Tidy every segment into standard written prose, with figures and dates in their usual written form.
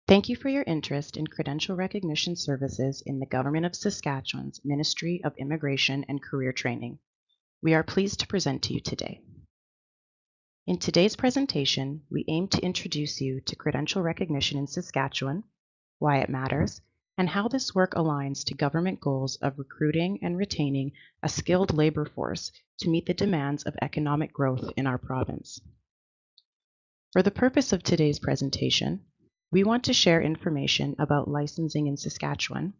Thank you for your interest in credential recognition services in the Government of Saskatchewan's Ministry of Immigration and Career Training. We are pleased to present to you today. In today's presentation, we aim to introduce you to credential recognition in Saskatchewan, why it matters, and how this work aligns to government goals of recruiting and retaining a skilled labor force to meet the demands of economic growth in our province. For the purpose of today's presentation, we want to share information about licensing in Saskatchewan.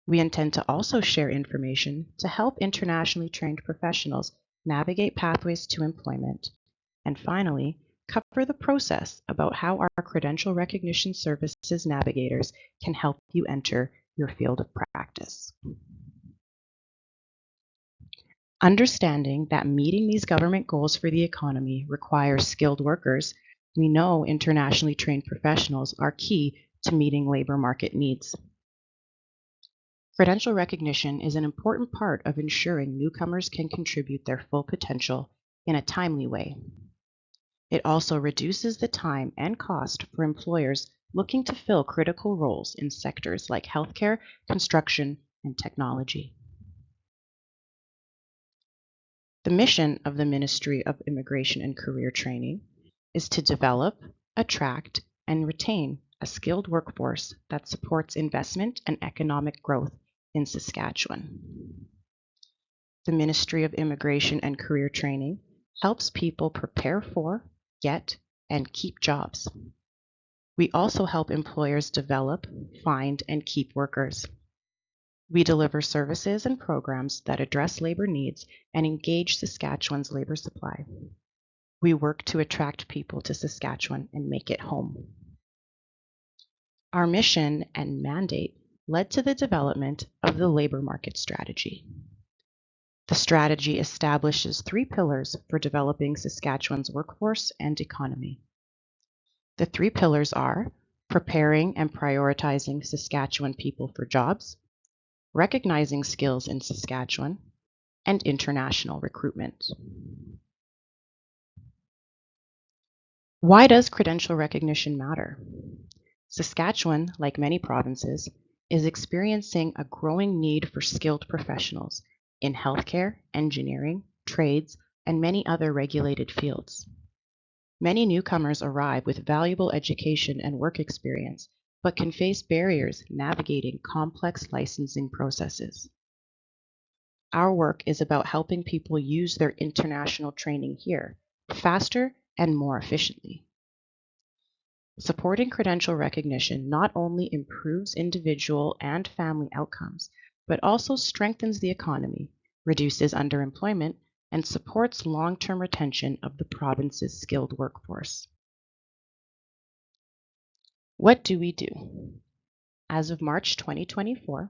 We intend to also share information to help internationally trained professionals navigate pathways to employment. And finally, cover the process about how our credential recognition services navigators can help you enter your field of practice. Understanding that meeting these government goals for the economy requires skilled workers, we know internationally trained professionals are key to meeting labor market needs. Credential recognition is an important part of ensuring newcomers can contribute their full potential in a timely way. It also reduces the time and cost for employers looking to fill critical roles in sectors like healthcare, construction, and technology. The mission of the Ministry of Immigration and Career Training is to develop, attract, and retain a skilled workforce that supports investment and economic growth in Saskatchewan. The Ministry of Immigration and Career Training helps people prepare for, get, and keep jobs. We also help employers develop, find, and keep workers. We deliver services and programs that address labor needs and engage Saskatchewan's labor supply. We work to attract people to Saskatchewan and make it home. Our mission and mandate led to the development of the labor market strategy. The strategy establishes 3 pillars for developing Saskatchewan's workforce and economy. The 3 pillars are preparing and prioritizing Saskatchewan people for jobs, recognizing skills in Saskatchewan, and international recruitment. Why does credential recognition matter? Saskatchewan, like many provinces, is experiencing a growing need for skilled professionals in healthcare, engineering, trades, and many other regulated fields. Many newcomers arrive with valuable education and work experience, but can face barriers navigating complex licensing processes. Our work is about helping people use their international training here faster and more efficiently. Supporting credential recognition not only improves individual and family outcomes, but also strengthens the economy, reduces underemployment, and supports long-term retention of the province's skilled workforce. What do we do? As of March 2024,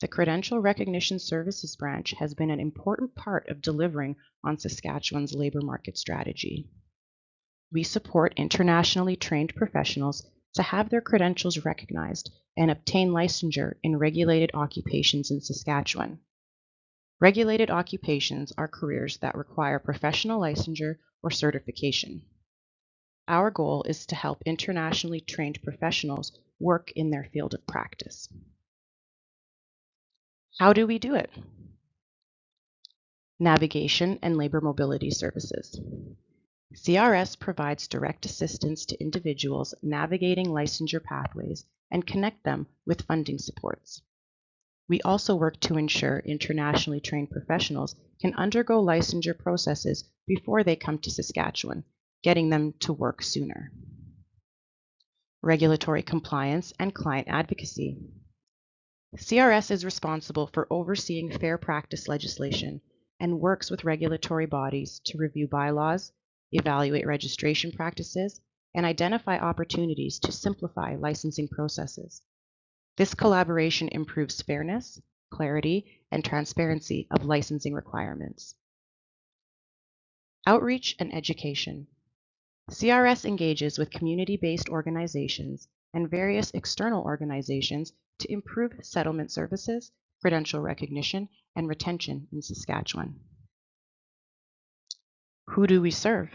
the Credential Recognition Services branch has been an important part of delivering on Saskatchewan's labor market strategy. We support internationally trained professionals to have their credentials recognized and obtain licensure in regulated occupations in Saskatchewan. Regulated occupations are careers that require professional licensure or certification. Our goal is to help internationally trained professionals work in their field of practice. How do we do it? Navigation and labor mobility services. CRS provides direct assistance to individuals navigating licensure pathways and connect them with funding supports. We also work to ensure internationally trained professionals can undergo licensure processes before they come to Saskatchewan, getting them to work sooner. Regulatory compliance and client advocacy. CRS is responsible for overseeing fair practice legislation and works with regulatory bodies to review bylaws, evaluate registration practices, and identify opportunities to simplify licensing processes. This collaboration improves fairness, clarity, and transparency of licensing requirements. Outreach and education. CRS engages with community-based organizations and various external organizations to improve settlement services, credential recognition, and retention in Saskatchewan. Who do we serve?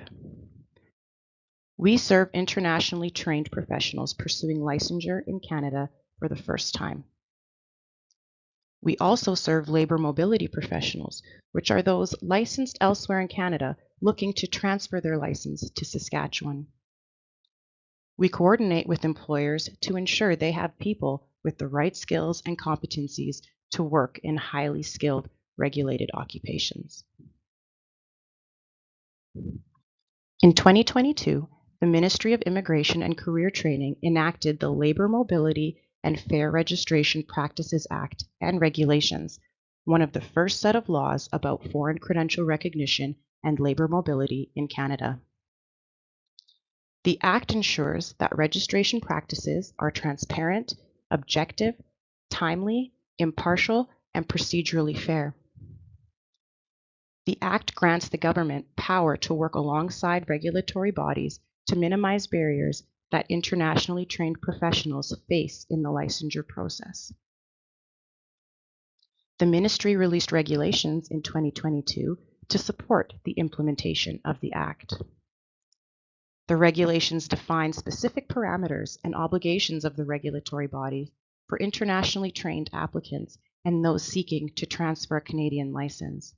We serve internationally trained professionals pursuing licensure in Canada for the first time. We also serve labor mobility professionals, which are those licensed elsewhere in Canada looking to transfer their license to Saskatchewan. We coordinate with employers to ensure they have people with the right skills and competencies to work in highly skilled, regulated occupations. In 2022, the Ministry of Immigration and Career Training enacted the Labor Mobility and Fair Registration Practices Act and Regulations, one of the first set of laws about foreign credential recognition and labor mobility in Canada. The Act ensures that registration practices are transparent, objective, timely, impartial, and procedurally fair. The Act grants the government power to work alongside regulatory bodies to minimize barriers that internationally trained professionals face in the licensure process. The ministry released regulations in 2022 to support the implementation of the Act. The regulations define specific parameters and obligations of the regulatory body for internationally trained applicants and those seeking to transfer a Canadian license.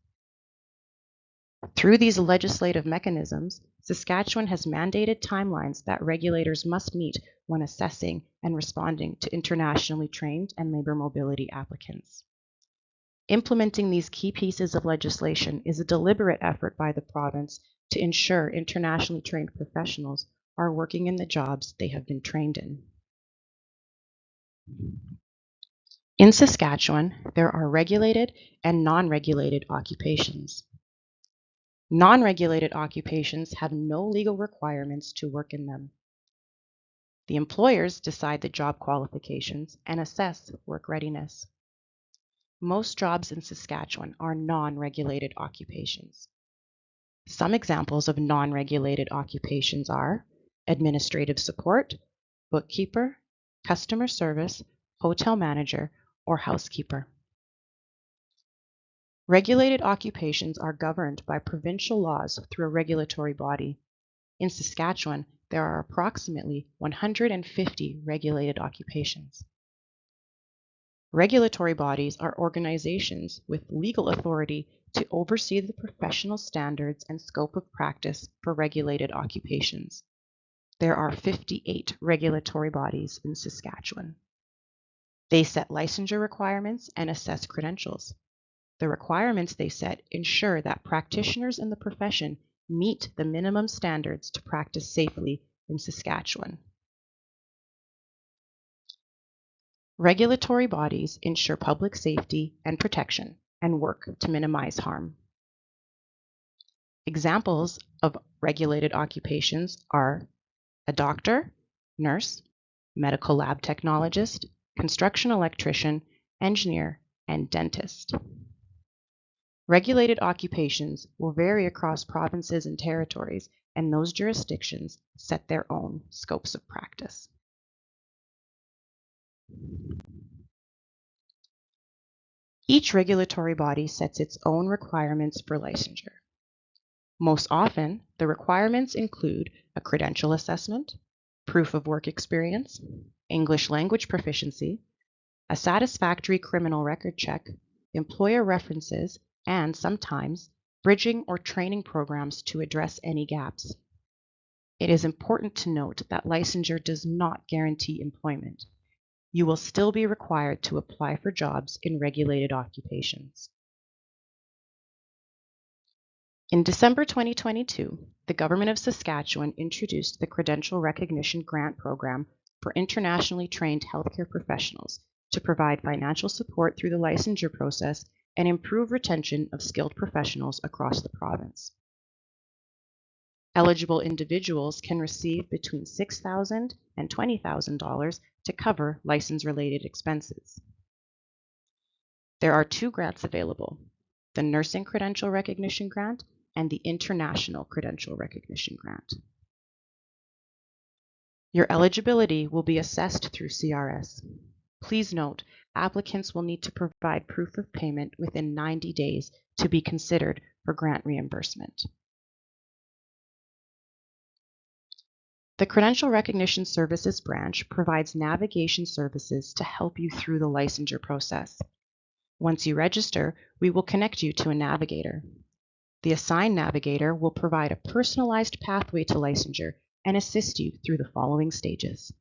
Through these legislative mechanisms, Saskatchewan has mandated timelines that regulators must meet when assessing and responding to internationally trained and labor mobility applicants. Implementing these key pieces of legislation is a deliberate effort by the province to ensure internationally trained professionals are working in the jobs they have been trained in. In Saskatchewan, there are regulated and non-regulated occupations. Non-regulated occupations have no legal requirements to work in them. The employers decide the job qualifications and assess work readiness. Most jobs in Saskatchewan are non-regulated occupations. Some examples of non-regulated occupations are administrative support, bookkeeper, customer service, hotel manager, or housekeeper. Regulated occupations are governed by provincial laws through a regulatory body. In Saskatchewan, there are approximately 150 regulated occupations. Regulatory bodies are organizations with legal authority to oversee the professional standards and scope of practice for regulated occupations. There are 58 regulatory bodies in Saskatchewan. They set licensure requirements and assess credentials. The requirements they set ensure that practitioners in the profession meet the minimum standards to practice safely in Saskatchewan. Regulatory bodies ensure public safety and protection and work to minimize harm. Examples of regulated occupations are a doctor, nurse, medical lab technologist, construction electrician, engineer, and dentist. Regulated occupations will vary across provinces and territories, and those jurisdictions set their own scopes of practice. Each regulatory body sets its own requirements for licensure. Most often, the requirements include a credential assessment, proof of work experience, English language proficiency, a satisfactory criminal record check, employer references, and sometimes bridging or training programs to address any gaps. It is important to note that licensure does not guarantee employment. You will still be required to apply for jobs in regulated occupations. In December 2022, the Government of Saskatchewan introduced the Credential Recognition Grant Program for internationally trained healthcare professionals to provide financial support through the licensure process and improve retention of skilled professionals across the province. Eligible individuals can receive between $6,000 and $20,000 to cover license-related expenses. There are two grants available, the Nursing Credential Recognition Grant and the International Credential Recognition Grant. Your eligibility will be assessed through CRS. Please note, applicants will need to provide proof of payment within 90 days to be considered for grant reimbursement. The Credential Recognition Services branch provides navigation services to help you through the licensure process. Once you register, we will connect you to a navigator. The assigned navigator will provide a personalized pathway to licensure and assist you through the following stages.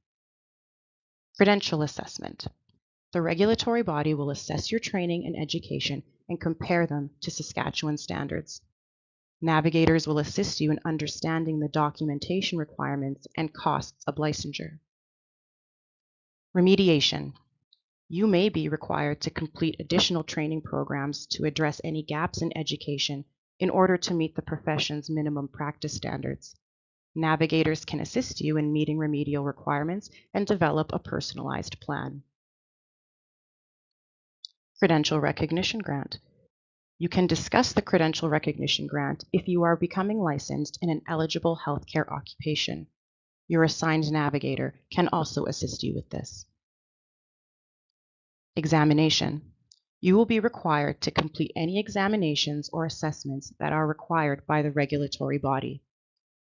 Credential assessment. The regulatory body will assess your training and education and compare them to Saskatchewan standards. Navigators will assist you in understanding the documentation requirements and costs of licensure. Remediation. You may be required to complete additional training programs to address any gaps in education in order to meet the profession's minimum practice standards. Navigators can assist you in meeting remedial requirements and develop a personalized plan. Credential Recognition Grant. You can discuss the Credential Recognition Grant if you are becoming licensed in an eligible healthcare occupation. Your assigned navigator can also assist you with this. Examination. You will be required to complete any examinations or assessments that are required by the regulatory body.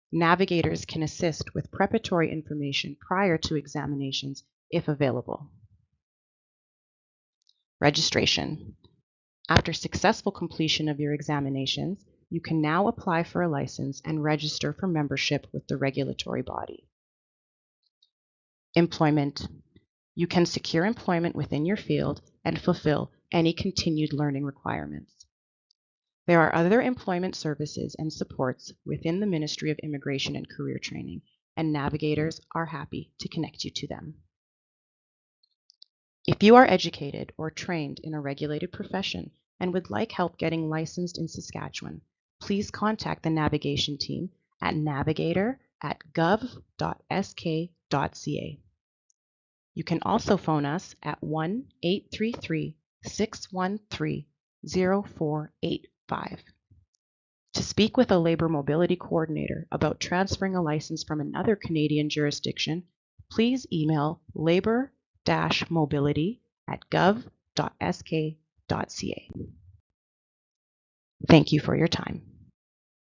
Navigators can assist with preparatory information prior to examinations if available. Registration. After successful completion of your examinations, you can now apply for a license and register for membership with the regulatory body. Employment. You can secure employment within your field and fulfill any continued learning requirements. There are other employment services and supports within the Ministry of Immigration and Career Training, and navigators are happy to connect you to them. If you are educated or trained in a regulated profession and would like help getting licensed in Saskatchewan, please contact the navigation team at navigator@gov.sk.ca. You can also phone us at 1-833-613-0485. To speak with a labor mobility coordinator about transferring a license from another Canadian jurisdiction, please email labor-mobility@gov.sk.ca. Thank you for your time.